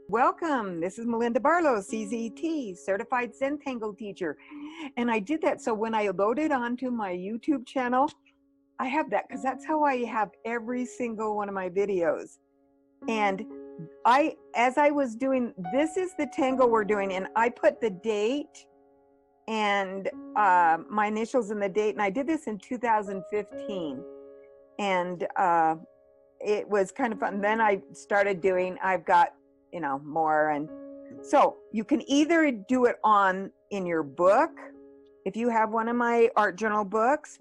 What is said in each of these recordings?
Welcome. This is Melinda Barlow, CZT, Certified Zen Tangle Teacher. And I did that so when I loaded onto my YouTube channel, I have that because that's how I have every single one of my videos. And as I was doing, this is the tangle we're doing, and I put the date and my initials in the date, and I did this in 2015. And it was kind of fun. Then I started doing, I've got more. And so you can either do it in your book, if you have one of my art journal books,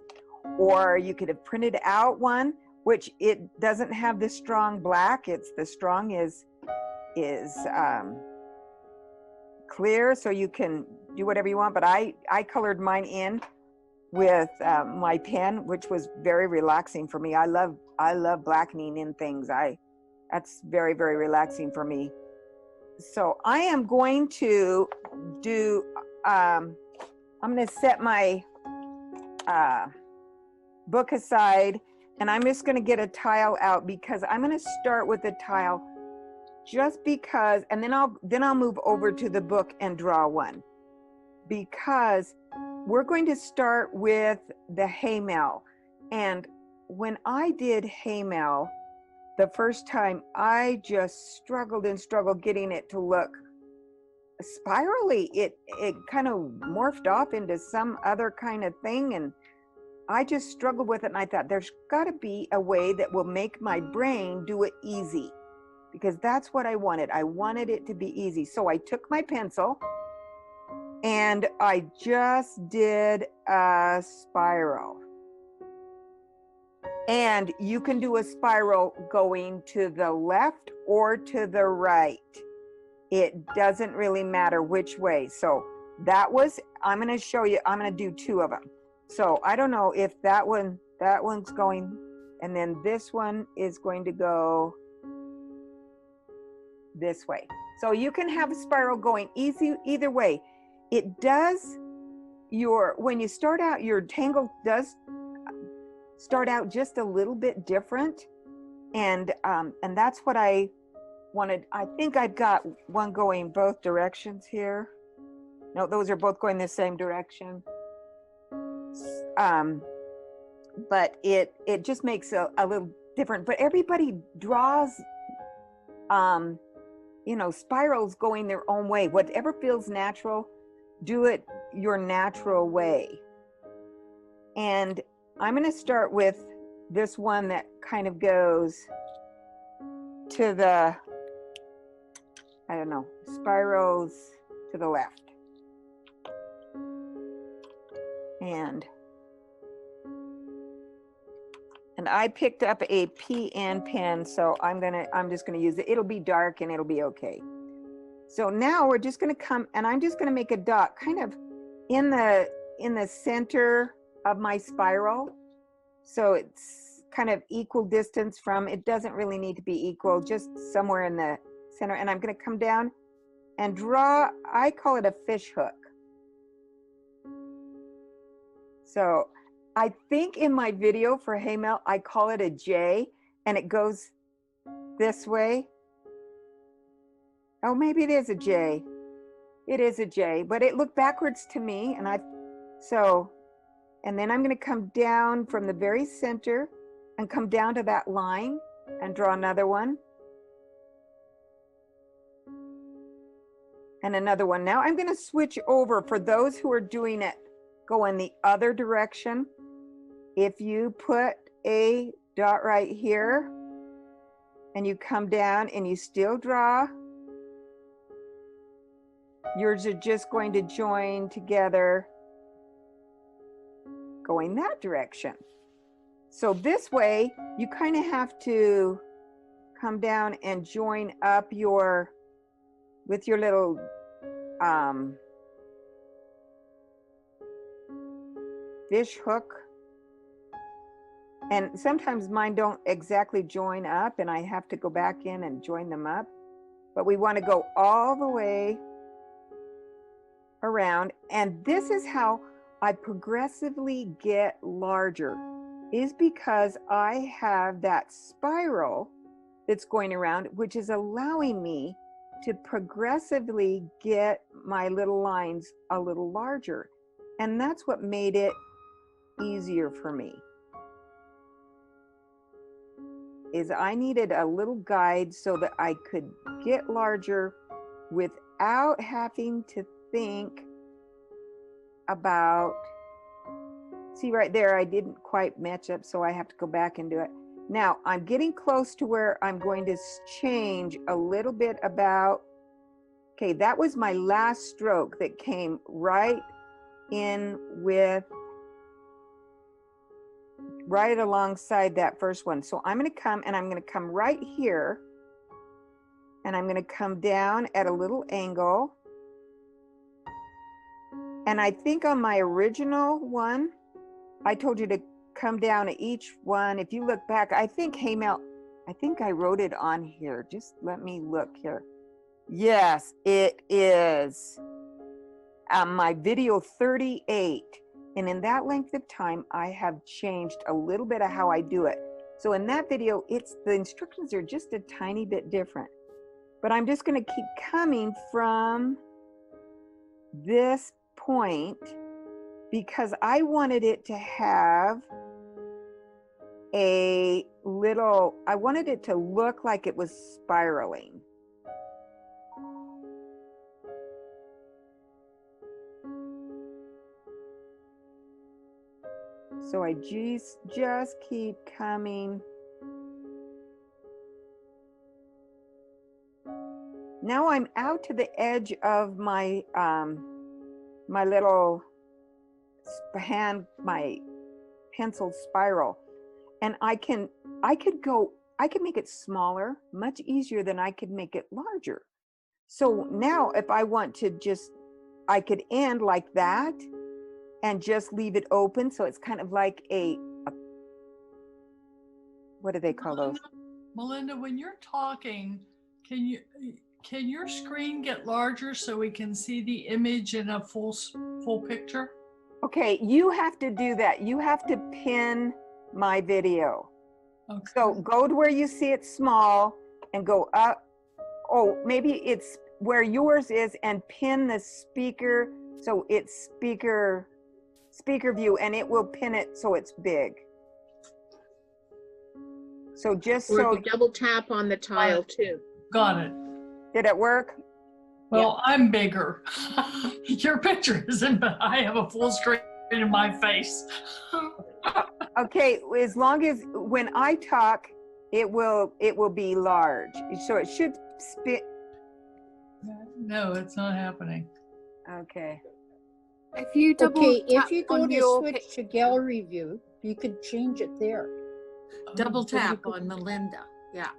or you could have printed out one, which it doesn't have the strong black. The strong is clear, so you can do whatever you want. But I colored mine in with my pen, which was very relaxing for me. I love blackening in things. That's very, very relaxing for me. So I am going to do, I'm going to set my book aside, and I'm just going to get a tile out because I'm going to start with the tile just because, and then I'll move over to the book and draw one, because we're going to start with the Hamail. And when I did Hamail the first time, I just struggled getting it to look spirally. It kind of morphed off into some other kind of thing, and I just struggled with it. And I thought, there's got to be a way that will make my brain do it easy, because that's what I wanted. I wanted it to be easy. So I took my pencil and I just did a spiral. And you can do a spiral going to the left or to the right. It doesn't really matter which way. So I'm going to show you, I'm going to do two of them. So I don't know if that one's going, and then this one is going to go this way. So you can have a spiral going either way. It does when you start out, your tangle does start out just a little bit different, and that's what I wanted. I think I've got one going both directions here. No, those are both going the same direction. But it just makes a little different. But everybody draws spirals going their own way. Whatever feels natural, do it your natural way. And I'm going to start with this one that kind of goes to the, spirals to the left. And I picked up a PN pen, so I'm just going to use it. It'll be dark and it'll be okay. So now we're just going to come, and I'm just going to make a dot kind of in the center of my spiral. So it's kind of equal distance from, it doesn't really need to be equal, just somewhere in the center. And I'm going to come down and draw, I call it a fish hook. So I think in my video for Hamail, I call it a J, and it goes this way. Oh, maybe it is a J. It is a J, but it looked backwards to me. And then I'm going to come down from the very center and come down to that line and draw another one. And another one. Now I'm going to switch over for those who are doing it go in the other direction. If you put a dot right here and you come down and you still draw, yours are just going to join together going that direction. So this way, you kind of have to come down and join up with your little fish hook. And sometimes mine don't exactly join up, and I have to go back in and join them up. But we want to go all the way around. And this is how I progressively get larger, is because I have that spiral that's going around, which is allowing me to progressively get my little lines a little larger. And that's what made it easier for me. Is I needed a little guide so that I could get larger without having to think about, see right there, I didn't quite match up, so I have to go back and do it. Now I'm getting close to where I'm going to change a little bit about, okay, that was my last stroke that came right in with, right alongside that first one. So I'm going to come and I'm going to come right here and I'm going to come down at a little angle. And I think on my original one, I told you to come down at each one. If you look back, I think Hamail, I think I wrote it on here. Just let me look here. Yes, it is my video 38. And in that length of time, I have changed a little bit of how I do it. So in that video, the instructions are just a tiny bit different. But I'm just going to keep coming from this point because I wanted it to have a little, I wanted it to look like it was spiraling. So I just keep coming. Now I'm out to the edge of my my little my pencil spiral, and I could make it smaller much easier than I could make it larger. So now if I want to I could end like that and just leave it open, so it's kind of like a what do they call those? Melinda, when you're talking, can your screen get larger so we can see the image in a full picture? Okay, you have to do that. You have to pin my video. Okay. So go to where you see it small and go up. Oh, maybe it's where yours is and pin the speaker so it's speaker view, and it will pin it so it's big. So just or so if you double tap on the tile too. Got it. Did it work? Well, yeah. I'm bigger. Your picture isn't, but I have a full screen in my face. Okay, as long as when I talk, it will be large. So it should spit. No, it's not happening. Okay. If you double tap if you go on to your switch to gallery view, you could change it there. double tap on Melinda, yeah.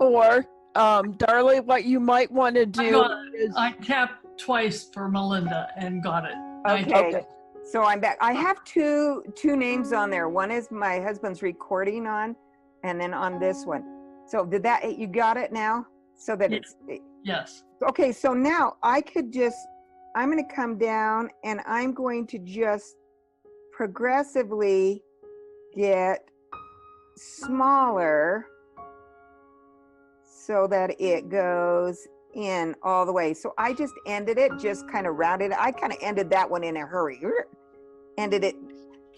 Or, Darley, what you might want to do is I tapped twice for Melinda and got it. Okay. So I'm back. I have two names on there. One is my husband's recording on, and then on this one. So did that, you got it now? So that it's yes. Okay, so now I'm going to come down and I'm going to just progressively get smaller so that it goes in all the way. So I just ended it, just kind of rounded it. I kind of ended that one in a hurry, ended it.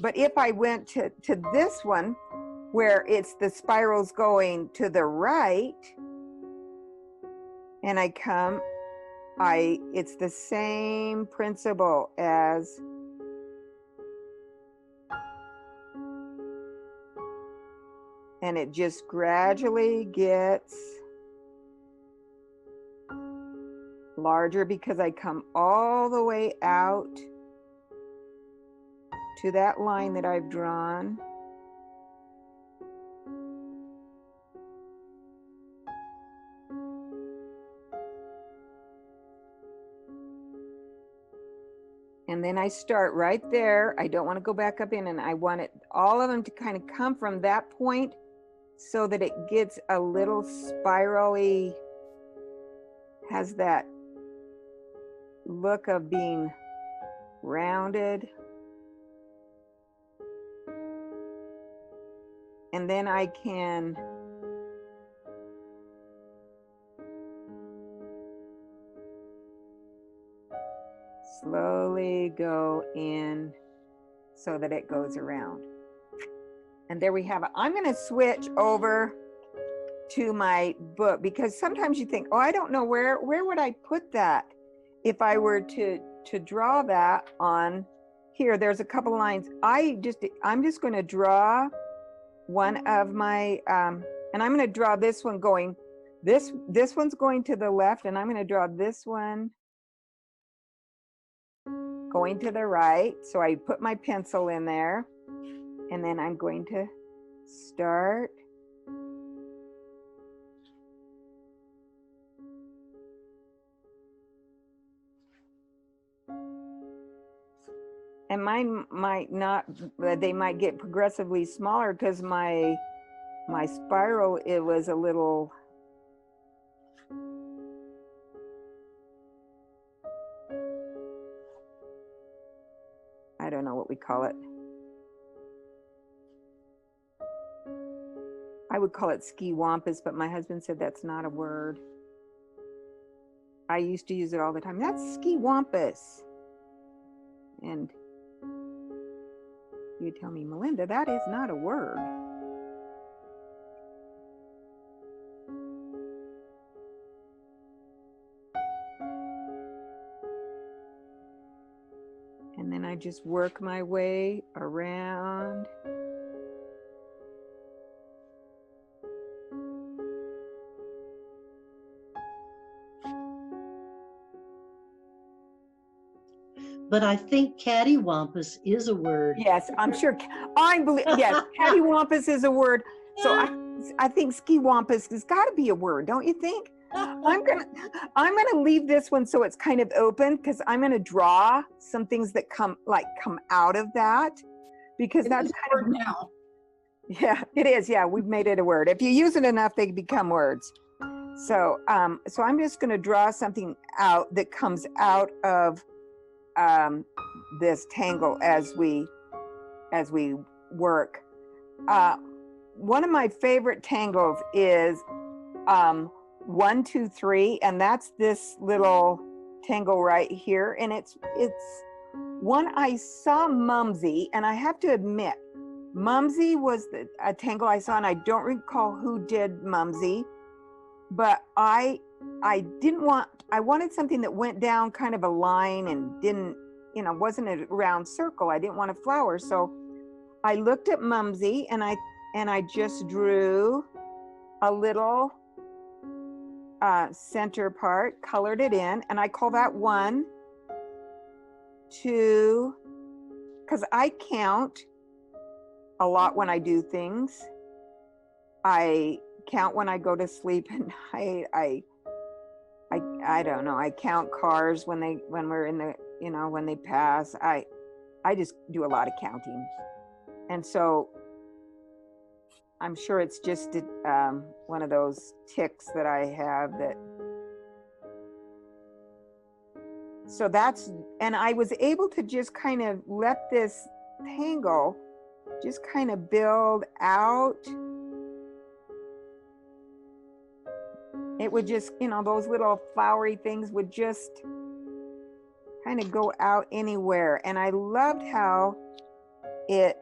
But if I went to this one where it's the spirals going to the right, and I come, it's the same principle as and it just gradually gets larger because I come all the way out to that line that I've drawn. And then I start right there. I don't want to go back up in, and I want all of them to kind of come from that point so that it gets a little spirally, has that look of being rounded. And then I can really go in so that it goes around. And there we have it. I'm going to switch over to my book because sometimes you think, oh, I don't know where would I put that if I were to draw that on here. There's a couple lines. I'm just going to draw one of my and I'm going to draw this one going this one's going to the left, and I'm going to draw this one going to the right. So I put my pencil in there, and then I'm going to start. And mine might not, they might get progressively smaller because my spiral, it was a little, I don't know what we call it. I would call it ski-wampus, but my husband said that's not a word. I used to use it all the time. That's ski-wampus. And you tell me, Melinda, that is not a word. And then I just work my way around. But I think cattywampus is a word. Yes, I'm sure. Yes, cattywampus is a word. So I think ski-wampus has got to be a word, don't you think? I'm gonna leave this one so it's kind of open because I'm gonna draw some things that come out of that, because that's kind of now. Yeah, it is. Yeah, we've made it a word. If you use it enough, they become words. So so I'm just gonna draw something out that comes out of this tangle as we work. One of my favorite tangles is 1, 2, 3, and that's this little tangle right here. And it's one I saw Mumsy, and I have to admit, Mumsy was a tangle I saw, and I don't recall who did Mumsy, but I wanted something that went down kind of a line and didn't, wasn't a round circle. I didn't want a flower. So I looked at Mumsy and I just drew a little center part, colored it in, and I call that 1, 2, because I count a lot when I do things. I count when I go to sleep at night. I don't know. I count cars when we're in the, when they pass. I just do a lot of counting. And so I'm sure it's just one of those tics that I have that. So and I was able to just kind of let this tangle just kind of build out. It would just, those little flowery things would just kind of go out anywhere. And I loved how it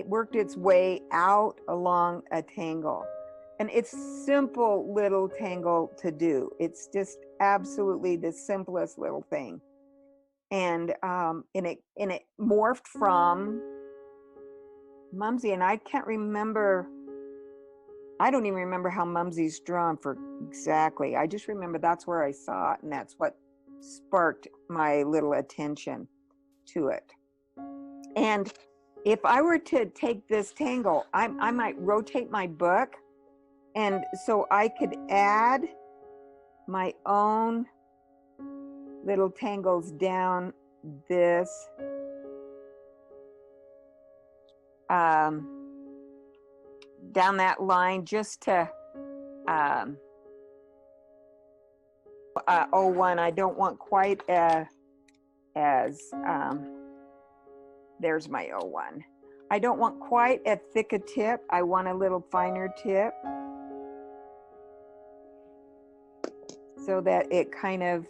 worked its way out along a tangle. And it's simple little tangle to do. It's just absolutely the simplest little thing. And it morphed from Mumsy, and I can't remember. I don't even remember how Mumsy's drawn for exactly. I just remember that's where I saw it, and that's what sparked my little attention to it. And if I were to take this tangle, I might rotate my book, and so I could add my own little tangles down this down that line, just to 01. I don't want quite as there's my 01. I don't want quite as thick a tip. I want a little finer tip, so that it kind of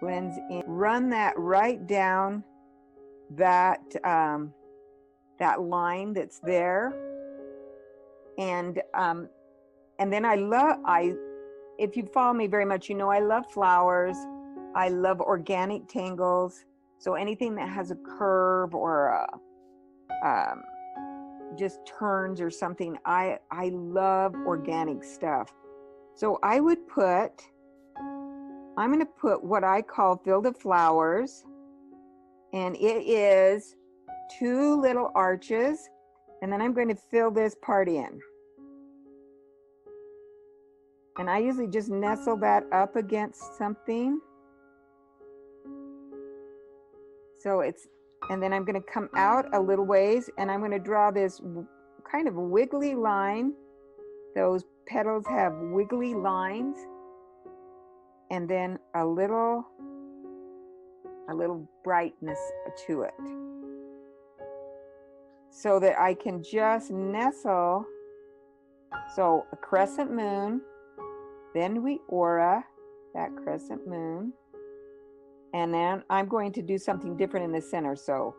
blends in. Run that right down that that line that's there. And then if you follow me very much, you know I love flowers. I love organic tangles. So anything that has a curve or just turns or something, I love organic stuff. So I'm going to put what I call field of flowers, and it is 2 little arches, and then I'm going to fill this part in. And I usually just nestle that up against something. So and then I'm going to come out a little ways, and I'm going to draw this kind of wiggly line. Those petals have wiggly lines, and then a little brightness to it, so that I can just nestle. So a crescent moon, then we aura that crescent moon, and then I'm going to do something different in the center. So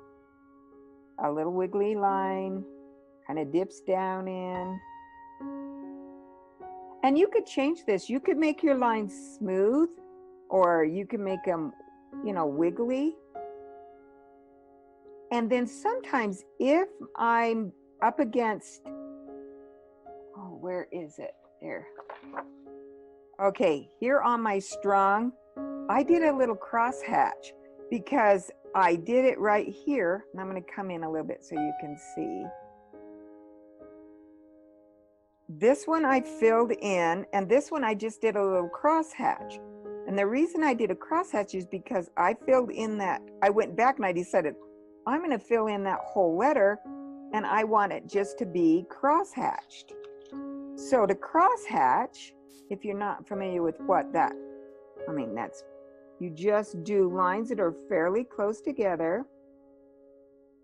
a little wiggly line kind of dips down in. And you could change this. You could make your lines smooth, or you can make them, wiggly. And then sometimes if I'm up against, where is it? There. Okay, here on my strung, I did a little crosshatch because I did it right here. And I'm going to come in a little bit so you can see. This one I filled in, and this one I just did a little crosshatch. And the reason I did a crosshatch is because I filled in that, I went back and I decided I'm going to fill in that whole letter, and I want it just to be crosshatched. So to crosshatch, if you're not familiar with you just do lines that are fairly close together.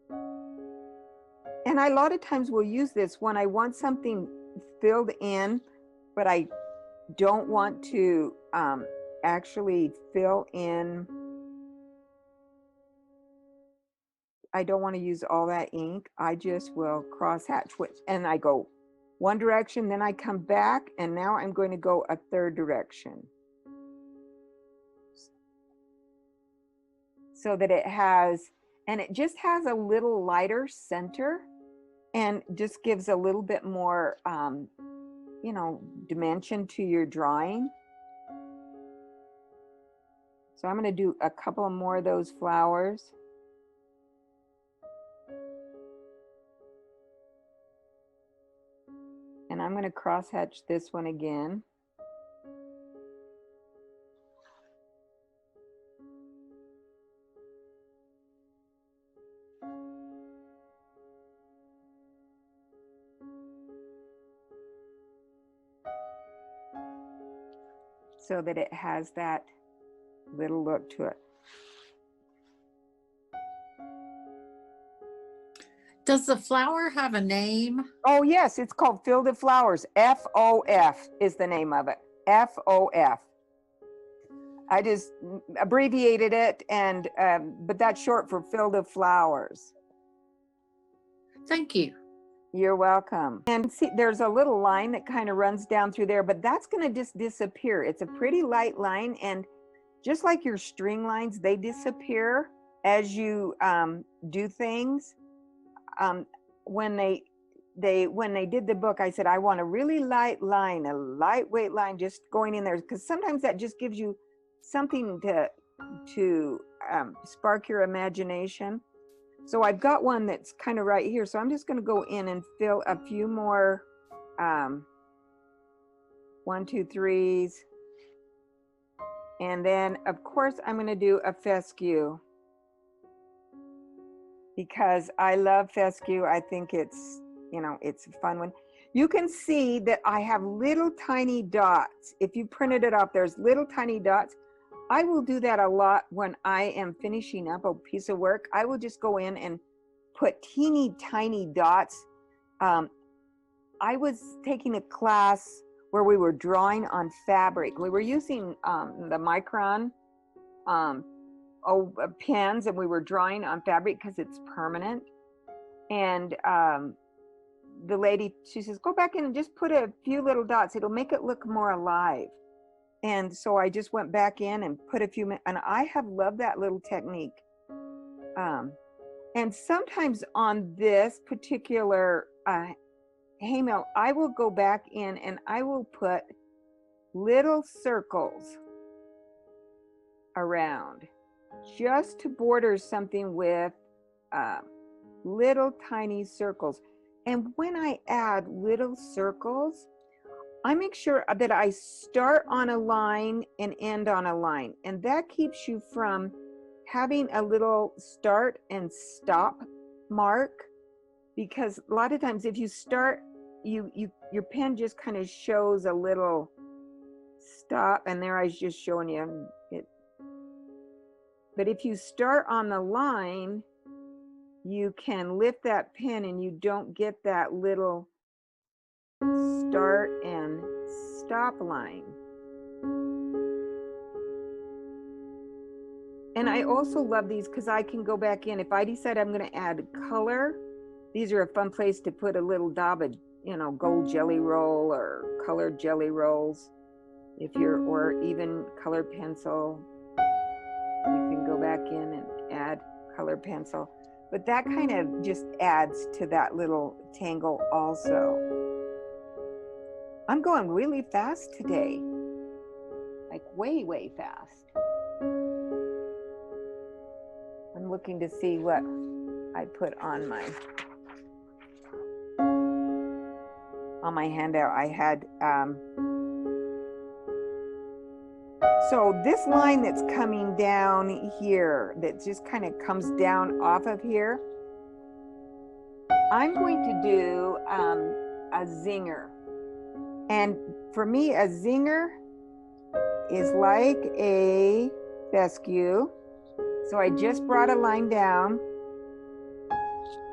And a lot of times we'll use this when I want something filled in, but I don't want to actually fill in. I don't want to use all that ink. I just will crosshatch, and I go one direction, then I come back, and now I'm going to go a third direction. So that it just has a little lighter center, and just gives a little bit more, dimension to your drawing. So I'm going to do a couple of more of those flowers. And I'm going to crosshatch this one again. So that it has that little look to it. Does the flower have a name? Oh yes, it's called Field of Flowers. FOF is the name of it. FOF. I just abbreviated it, and but that's short for Field of Flowers. Thank you. You're welcome. And see, there's a little line that kind of runs down through there, but that's going to just disappear. It's a pretty light line, and just like your string lines, they disappear as you do things. When they did the book, I said, I want a really light line, a lightweight line just going in there, because sometimes that just gives you something to spark your imagination. So I've got one that's kind of right here. So I'm just going to go in and fill a few more 1, 2, 3s. And then, of course, I'm going to do a fescue, because I love fescue. I think it's, it's a fun one. You can see that I have little tiny dots. If you printed it off, there's little tiny dots. I will do that a lot when I am finishing up a piece of work. I will just go in and put teeny tiny dots. I was taking a class where we were drawing on fabric. We were using the micron pens, and we were drawing on fabric because it's permanent. And the lady, she says, go back in and just put a few little dots. It'll make it look more alive. And so I just went back in and put a few, and I have loved that little technique. And sometimes on this particular Hamail, I will go back in and I will put little circles around just to border something with little tiny circles. And when I add little circles, I make sure that I start on a line and end on a line. And that keeps you from having a little start and stop mark, because a lot of times if you start, your pen just kind of shows a little stop, and there I was just showing you it. But if you start on the line, you can lift that pen and you don't get that little start and stop line. And I also love these because I can go back in. If I decide I'm going to add color, these are a fun place to put a little dab of, gold jelly roll or colored jelly rolls. Or even colored pencil. You can go back in and add colored pencil. But that kind of just adds to that little tangle also. I'm going really fast today. Like way, way fast. I'm looking to see what I put on my handout. I had, so this line that's coming down here, that just kind of comes down off of here, I'm going to do a zinger. And for me, a zinger is like a fescue. So I just brought a line down,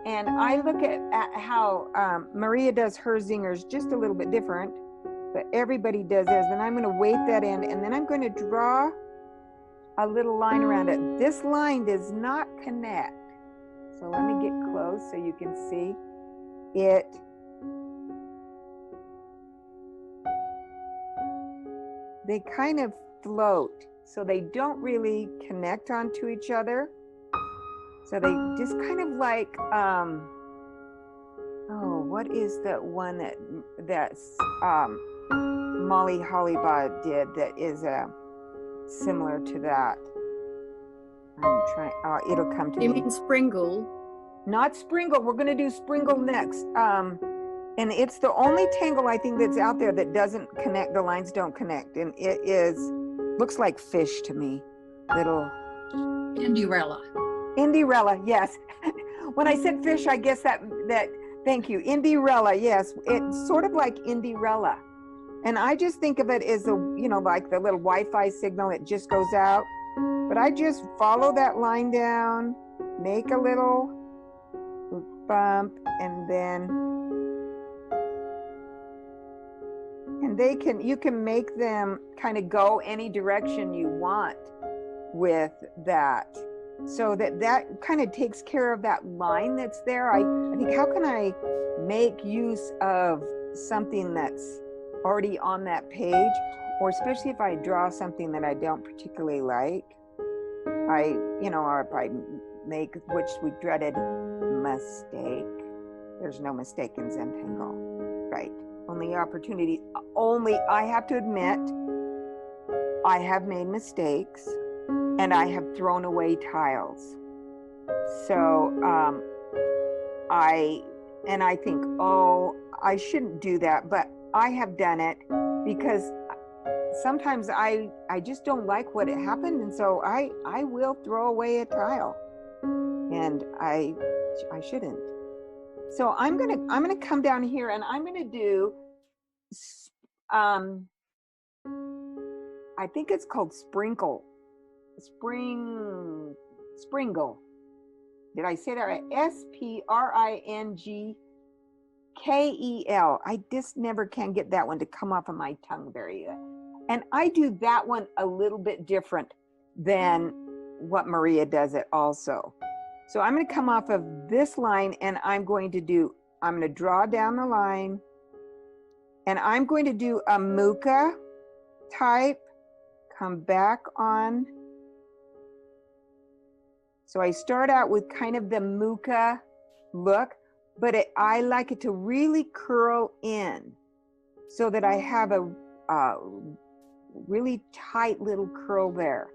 and I look at how Maria does her zingers just a little bit different, but everybody does theirs. Then I'm going to weight that in, and then I'm going to draw a little line around it. This line does not connect. So let me get close so you can see it. They kind of float, so they don't really connect onto each other. So they just kind of like, what is that one that's Molly Hollybaugh did that is similar to that? I'm trying, it'll come to me. You mean Springkle? Not Springkle, we're gonna do Springkle next. And it's the only tangle I think that's out there that doesn't connect, the lines don't connect. And it looks like fish to me, little. Indirella, yes. When I said fish, I guess that thank you, Indirella, yes. It's sort of like Indirella. And I just think of it as like the little Wi-Fi signal, it just goes out. But I just follow that line down, make a little bump, and then, you can make them kind of go any direction you want with that. So that kind of takes care of that line that's there. I think, how can I make use of something that's already on that page, or especially if I draw something that I don't particularly like, or if I make, which we dreaded, mistake. There's no mistake in Zentangle, right? Only opportunity. Only, I have to admit, I have made mistakes. And I have thrown away tiles. So I think, I shouldn't do that, but I have done it because sometimes I just don't like what happened, and so I will throw away a tile, and I shouldn't. So I'm gonna come down here, and I'm gonna do I think it's called Springkle. Springle. Did I say that right? Springkel. I just never can get that one to come off of my tongue very good. And I do that one a little bit different than what Maria does it also. So I'm going to come off of this line and I'm going to draw down the line, and I'm going to do a muka type, come back on. So I start out with kind of the muka look, but I like it to really curl in so that I have a really tight little curl there.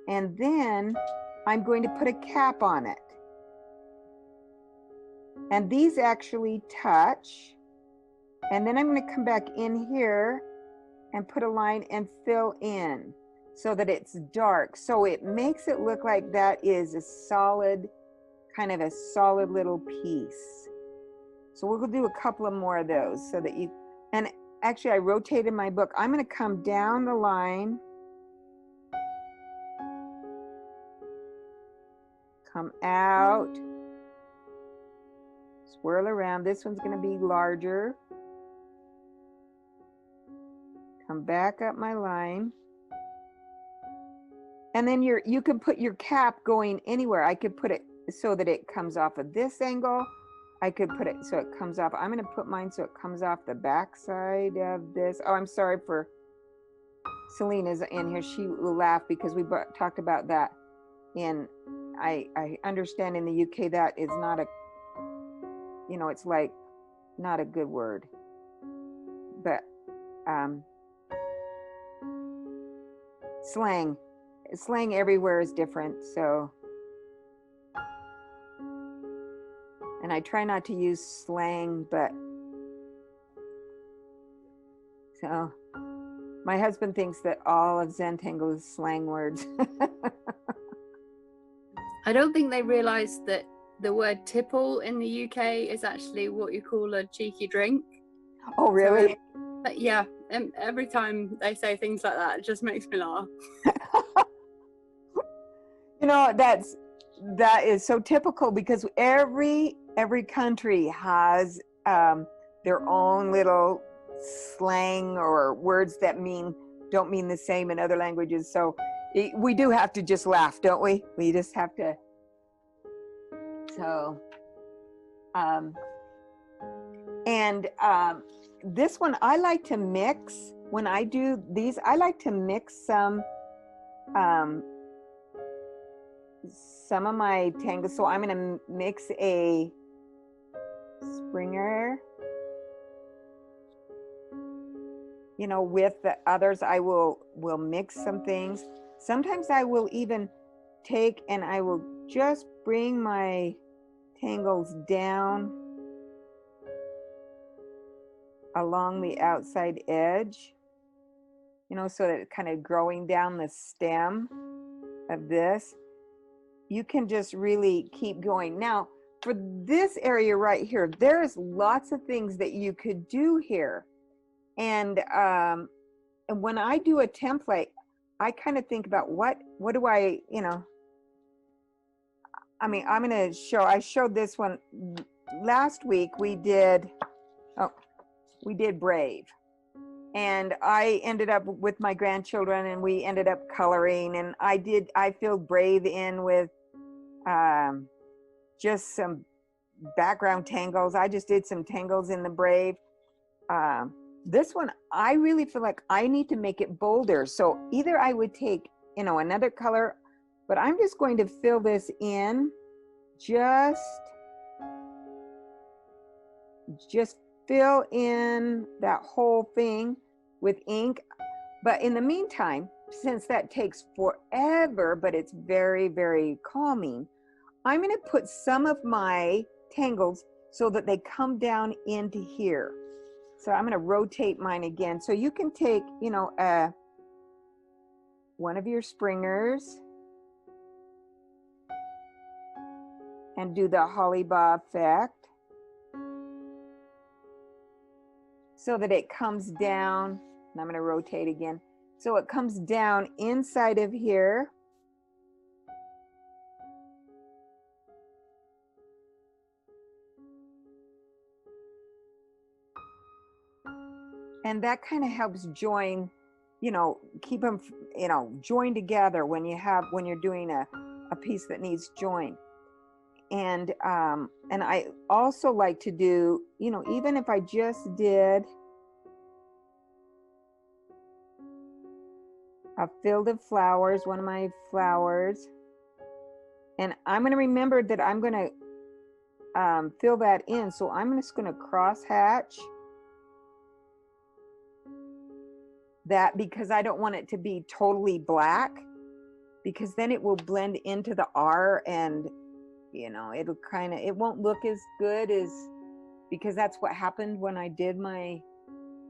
And then I'm going to put a cap on it. And these actually touch. And then I'm going to come back in here and put a line and fill in so that it's dark. So it makes it look like that is a solid, kind of a solid little piece. So we'll do a couple of more of those so that you, and actually I rotated my book. I'm going to come down the line, come out, swirl around. This one's going to be larger. Come back up my line. And then you can put your cap going anywhere. I could put it so that it comes off of this angle. I could put it so it comes off. I'm going to put mine so it comes off the back side of this. Oh, I'm sorry for Selena's in here. She will laugh because we talked about that. I understand in the UK that is not a, you know, it's like not a good word. But slang everywhere is different, so, and I try not to use slang, but so my husband thinks that all of Zentangle is slang words. I don't think they realize that the word tipple in the UK is actually what you call a cheeky drink. Oh, really? So, but yeah, and every time they say things like that, it just makes me laugh. You know, that is so typical because every country has their own little slang or words that don't mean the same in other languages. So we do have to just laugh, don't we? We just have to. So, this one I like to mix. When I do these, I like to mix some of my tangles. So I'm going to mix a Springer, you know, with the others. I will mix some things. Sometimes I will even take and I will just bring my tangles down along the outside edge, you know, so that it's kind of growing down the stem of this. You can just really keep going. Now, for this area right here, there's lots of things that you could do here. And when I do a template, I kind of think about what do I, you know, I mean, I'm going to I showed this one last week. We did Brave. And I ended up with my grandchildren and we ended up coloring, and I filled Brave in with just some background tangles. I just did some tangles in the Brave. This one, I really feel like I need to make it bolder. So either I would take, you know, another color, but I'm just going to fill this in, just fill in that whole thing with ink. But in the meantime, since that takes forever, but it's very, very calming, I'm going to put some of my tangles so that they come down into here. So I'm going to rotate mine again. So you can take, you know, one of your springers and do the holly bob effect so that it comes down. And I'm going to rotate again. So it comes down inside of here. And that kind of helps join you know, keep them, you know, joined together when you're doing a piece that needs joined. And I also like to do, you know, even if I just did a field of flowers, one of my flowers, and I'm going to remember that I'm going to fill that in. So I'm just going to cross hatch that, because I don't want it to be totally black, because then it will blend into the R, and you know, it'll kind of, it won't look as good as, because that's what happened when I did my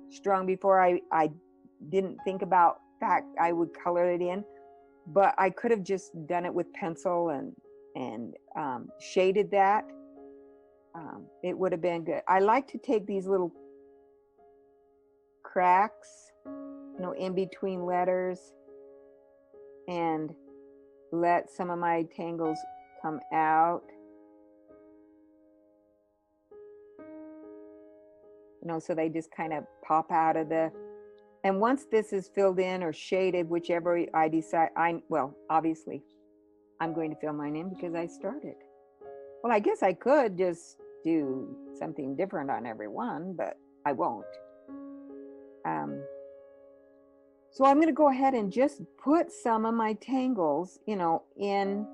strung before. I didn't think about that I would color it in, but I could have just done it with pencil and shaded that. It would have been good. I like to take these little cracks, you know, in between letters, and let some of my tangles come out. You know, so they just kind of pop out of the, and once this is filled in or shaded, whichever I decide, well, obviously I'm going to fill mine in because I started. Well, I guess I could just do something different on every one, but I won't. So I'm going to go ahead and just put some of my tangles, you know, in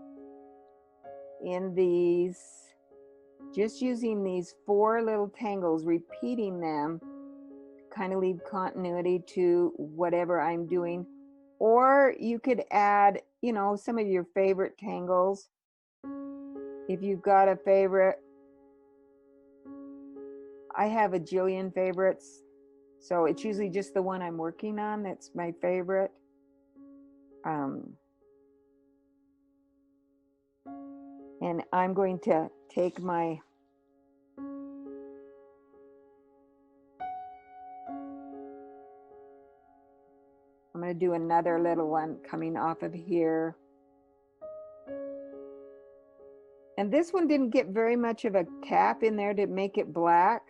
these, just using these 4 little tangles, repeating them, kind of leave continuity to whatever I'm doing. Or you could add, you know, some of your favorite tangles. If you've got a favorite, I have a jillion favorites, so it's usually just the one I'm working on that's my favorite. And I'm going to take my, I'm going to do another little one coming off of here. And this one didn't get very much of a cap in there to make it black.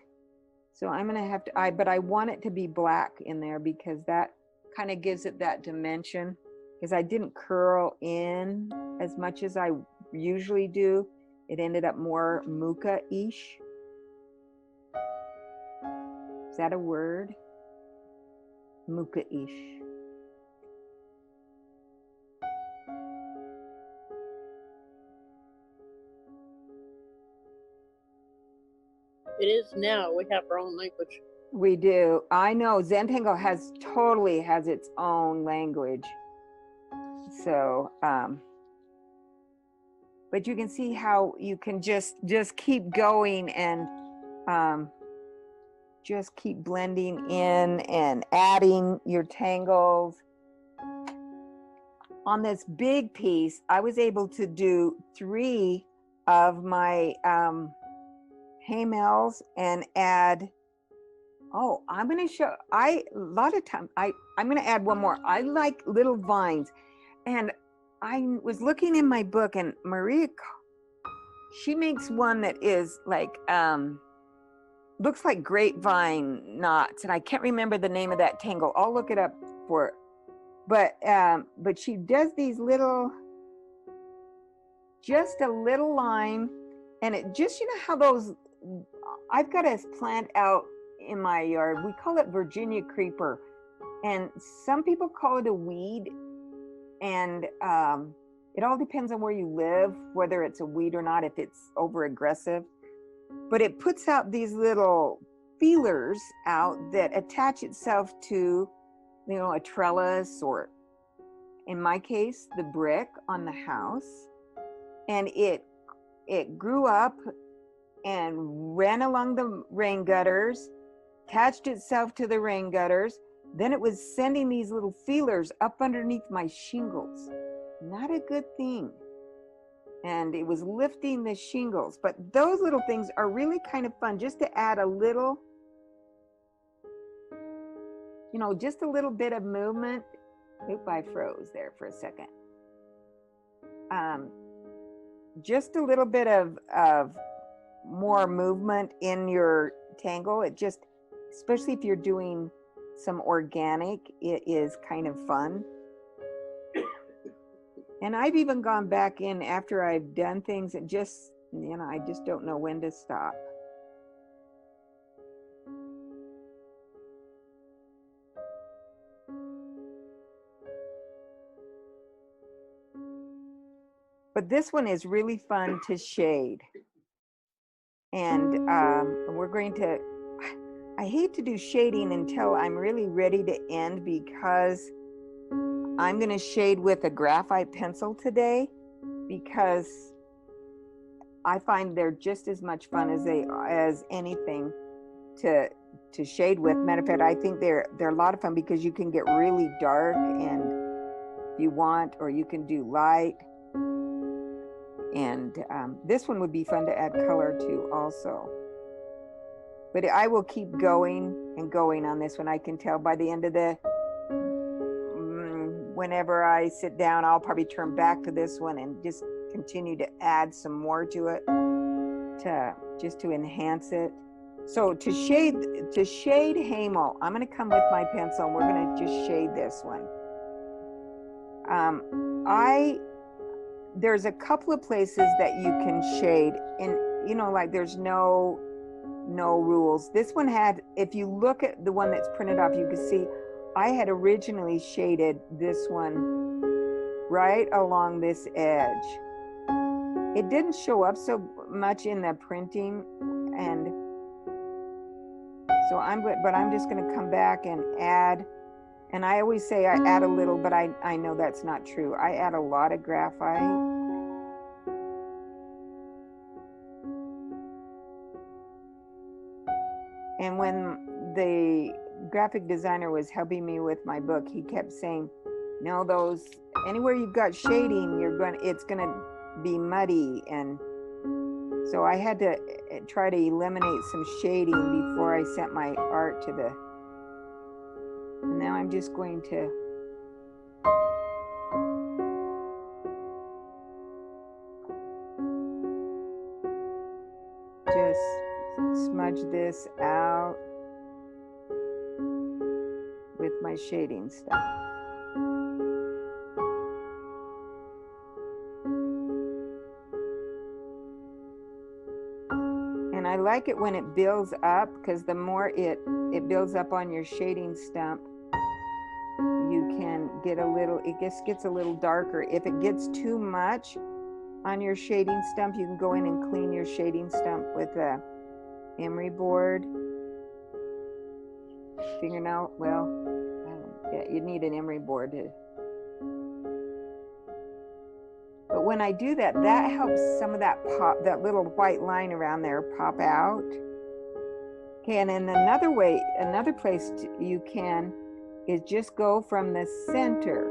So I'm going to have to, but I want it to be black in there because that kind of gives it that dimension, because I didn't curl in as much as I usually do. It ended up more muka-ish. Is that a word? Muka-ish. It is now. We have our own language. We do. I know Zentangle totally has its own language. So, but you can see how you can just keep going and just keep blending in and adding your tangles. On this big piece, I was able to do 3 of my Hamails and add, oh, I'm going to show, a lot of times, I'm going to add one more. I like little vines. And I was looking in my book, and Maria, she makes one that is like, looks like grapevine knots. And I can't remember the name of that tangle. I'll look it up for it. But she does these little, just a little line. And it just, you know how those, I've got a plant out in my yard. We call it Virginia creeper. And some people call it a weed. And it all depends on where you live, whether it's a weed or not, if it's over aggressive. But it puts out these little feelers out that attach itself to, you know, a trellis, or in my case, the brick on the house. And it grew up and ran along the rain gutters, attached itself to the rain gutters. Then it was sending these little feelers up underneath my shingles. Not a good thing. And it was lifting the shingles. But those little things are really kind of fun, just to add a little, you know, just a little bit of movement. Oop, I froze there for a second. Just a little bit of more movement in your tangle. It just, especially if you're doing some organic, it is kind of fun. And I've even gone back in after I've done things and just, you know, I just don't know when to stop. But this one is really fun to shade. And we're going to, I hate to do shading until I'm really ready to end, because I'm going to shade with a graphite pencil today, because I find they're just as much fun as anything to shade with. Matter of fact, I think they're a lot of fun because you can get really dark, and if you want, or you can do light. And this one would be fun to add color to also. But I will keep going and going on this one. I can tell by the end of the, whenever I sit down, I'll probably turn back to this one and just continue to add some more to it, just to enhance it. So to shade Hamail, I'm going to come with my pencil and we're going to just shade this one. There's a couple of places that you can shade, and you know, like there's no rules. This one had, if you look at the one that's printed off, you can see I had originally shaded this one right along this edge. It didn't show up so much in the printing, and so I'm just going to come back and add. And I always say I add a little, but I know that's not true. I add a lot of graphite. And when the graphic designer was helping me with my book, he kept saying, no, those, anywhere you've got shading, it's gonna be muddy. And so I had to try to eliminate some shading before I sent my art to the, and now I'm just going to just smudge this out with my shading stuff. And I like it when it builds up, because the more it builds up on your shading stump, you can get a little, it just gets a little darker. If it gets too much on your shading stump, you can go in and clean your shading stump with a emery board. Fingernail, well, yeah, you need an emery board to. But when I do that, that helps some of that pop, that little white line around there pop out. Okay, and then another place you can is just go from the center.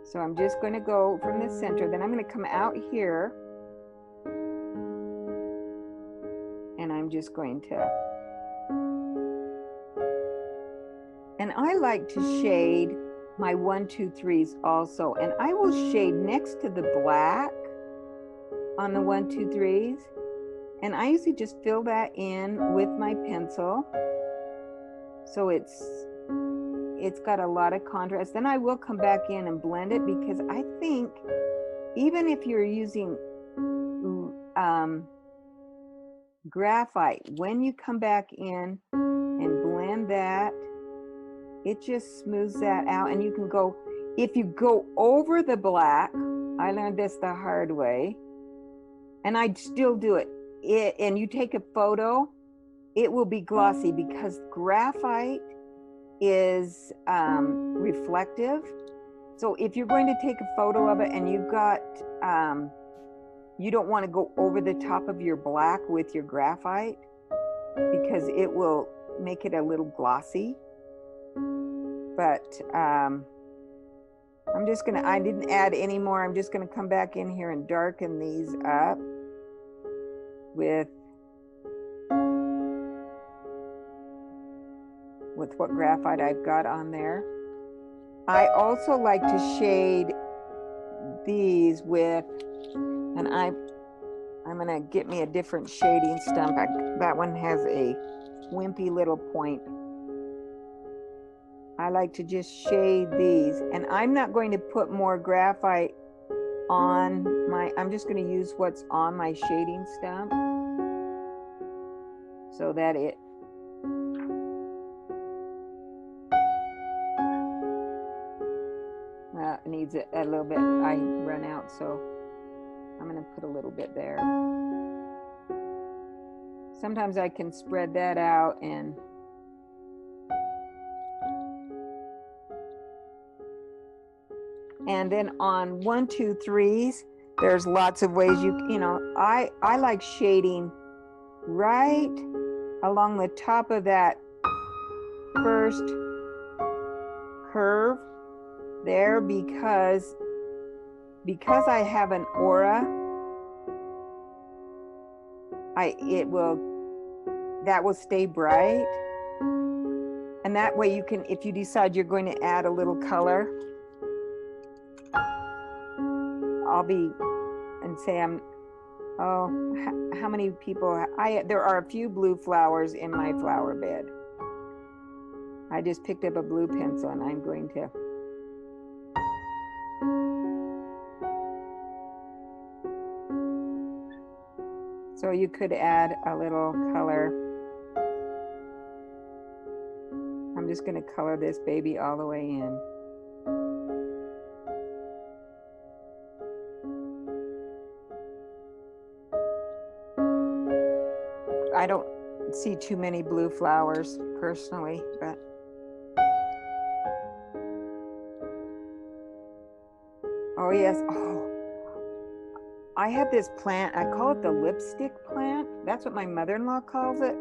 So I'm just going to go from the center, then I'm going to come out here, and I'm just going to, and I like to shade my 1, 2, 3s also, and I will shade next to the black on the 1, 2, 3s, and I usually just fill that in with my pencil, so it's got a lot of contrast. Then I will come back in and blend it, because I think even if you're using graphite, when you come back in and blend that, it just smooths that out. And you can go, if you go over the black, I learned this the hard way, and I still do it, and you take a photo, it will be glossy, because graphite is reflective. So if you're going to take a photo of it and you've got, you don't want to go over the top of your black with your graphite, because it will make it a little glossy. But I'm just gonna, I didn't add any more. I'm just gonna come back in here and darken these up with what graphite I've got on there. I also like to shade these with, and I'm gonna get me a different shading stump. That one has a wimpy little point. I like to just shade these, and I'm not going to put more graphite on my, I'm just going to use what's on my shading stump so that it needs a little bit. I run out, so I'm going to put a little bit there. Sometimes I can spread that out and then on 1, 2, 3s, there's lots of ways you know, I like shading right along the top of that first curve there because I have an aura, that will stay bright. And that way you can, if you decide you're going to add a little color, I'll be and say how many people, there are a few blue flowers in my flower bed. I just picked up a blue pencil and I'm going to so you could add a little color. I'm just going to color this baby all the way in. I don't see too many blue flowers personally, but oh yes, I have this plant, I call it the lipstick plant. That's what my mother-in-law calls it.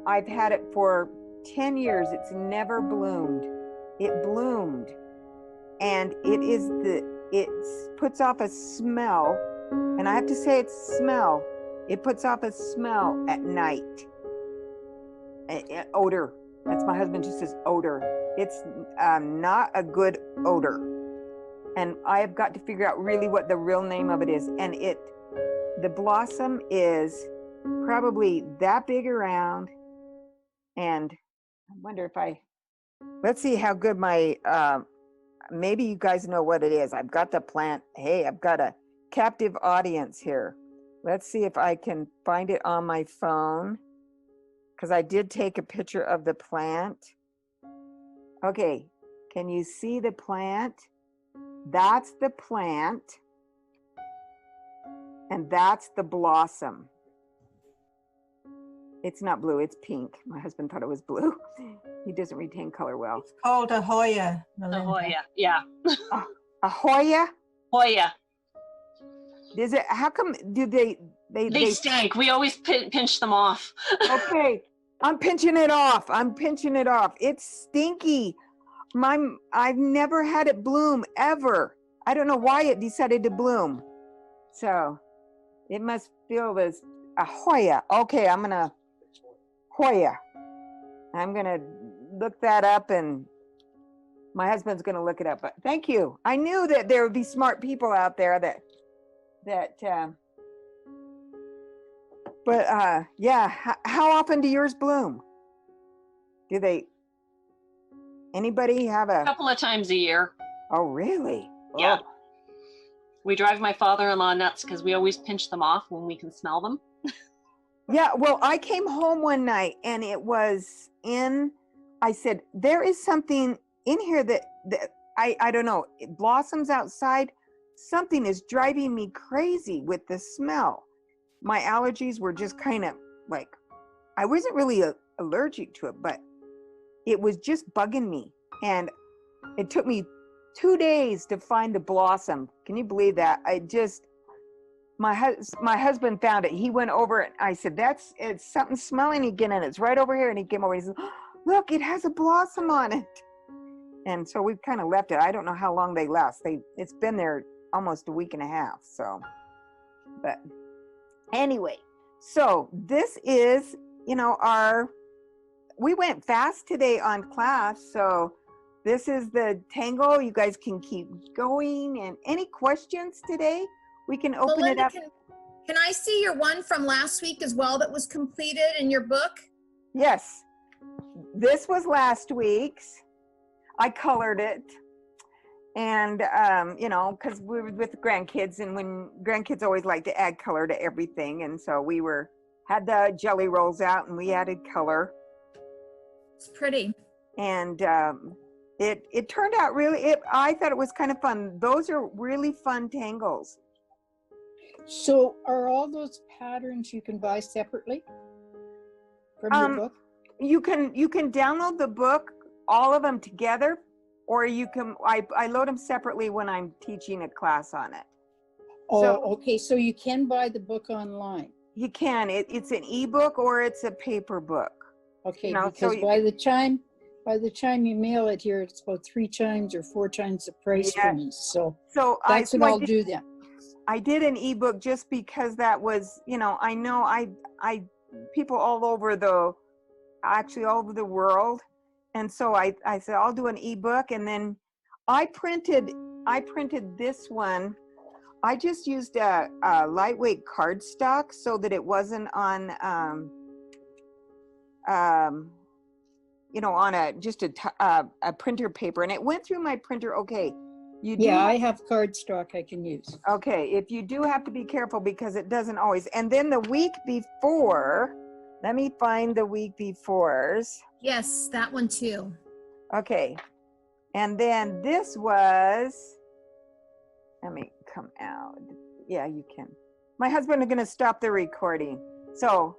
I've had it for 10 years. It's never bloomed. It bloomed. And it puts off a smell. And I have to say it's smell. It puts off a smell at night. Odor. That's my husband just says odor. It's not a good odor. And I have got to figure out really what the real name of it is. And the blossom is probably that big around. And I wonder if let's see how good maybe you guys know what it is. I've got the plant. Hey, I've got a captive audience here. Let's see if I can find it on my phone, because I did take a picture of the plant. Okay, can you see the plant? That's the plant, and that's the blossom. It's not blue, it's pink. My husband thought it was blue. He doesn't retain color well. It's called a Hoya, Melinda. A Hoya, yeah. A Hoya? Hoya. Is it? How come? Do they stink? We always pinch them off. Okay, I'm pinching it off. It's stinky. I've never had it bloom ever. I don't know why it decided to bloom. So it must feel this a Hoya. Okay, I'm gonna look that up, and my husband's gonna look it up. But thank you. I knew that there would be smart people out there that yeah. How often do yours bloom? Anybody have a couple of times a year? Oh, really? Yeah. Oh. We drive my father-in-law nuts because we always pinch them off when we can smell them. Yeah, well, I came home one night and I said, there is something in here that I don't know, it blossoms outside. Something is driving me crazy with the smell. My allergies were just kind of like, I wasn't really allergic to it, but it was just bugging me. And it took me 2 days to find the blossom. Can you believe that? My husband found it. He went over it. I said, it's something smelling again, and it's right over here. And he came over, he said, look, it has a blossom on it. And so we've kind of left it. I don't know how long they last. It's been there almost a week and a half. So, but anyway, so this is, we went fast today on class. So this is the Tangle. You guys can keep going. And any questions today? We can open Melinda, it up. Can I see your one from last week as well that was completed in your book? Yes. this was last week's. I colored it. And, you know, because we were with grandkids, and when grandkids always like to add color to everything. And so we had the jelly rolls out and we added color. It's pretty. And it turned out really, I thought it was kind of fun. Those are really fun tangles. So are all those patterns you can buy separately from your book? You can download the book, all of them together, or you can, I load them separately when I'm teaching a class on it. Oh, So, okay. So you can buy the book online. You can. It's an ebook or it's a paper book. Okay, You know, because so by the time you mail it here, it's about 3 times or 4 times the price for me. So that's what I'll do then. I did an ebook just because that was, you know I people all over the world. And so I said, I'll do an ebook. And then I printed this one. I just used a lightweight cardstock so that it wasn't on, you know, on just a printer paper. And it went through my printer okay. I have cardstock I can use. Okay, if you do have to be careful because it doesn't always. And then the week before, let me find the week befores. Yes, that one too. Okay, and then this was, let me come out. Yeah, you can. My husband is going to stop the recording. So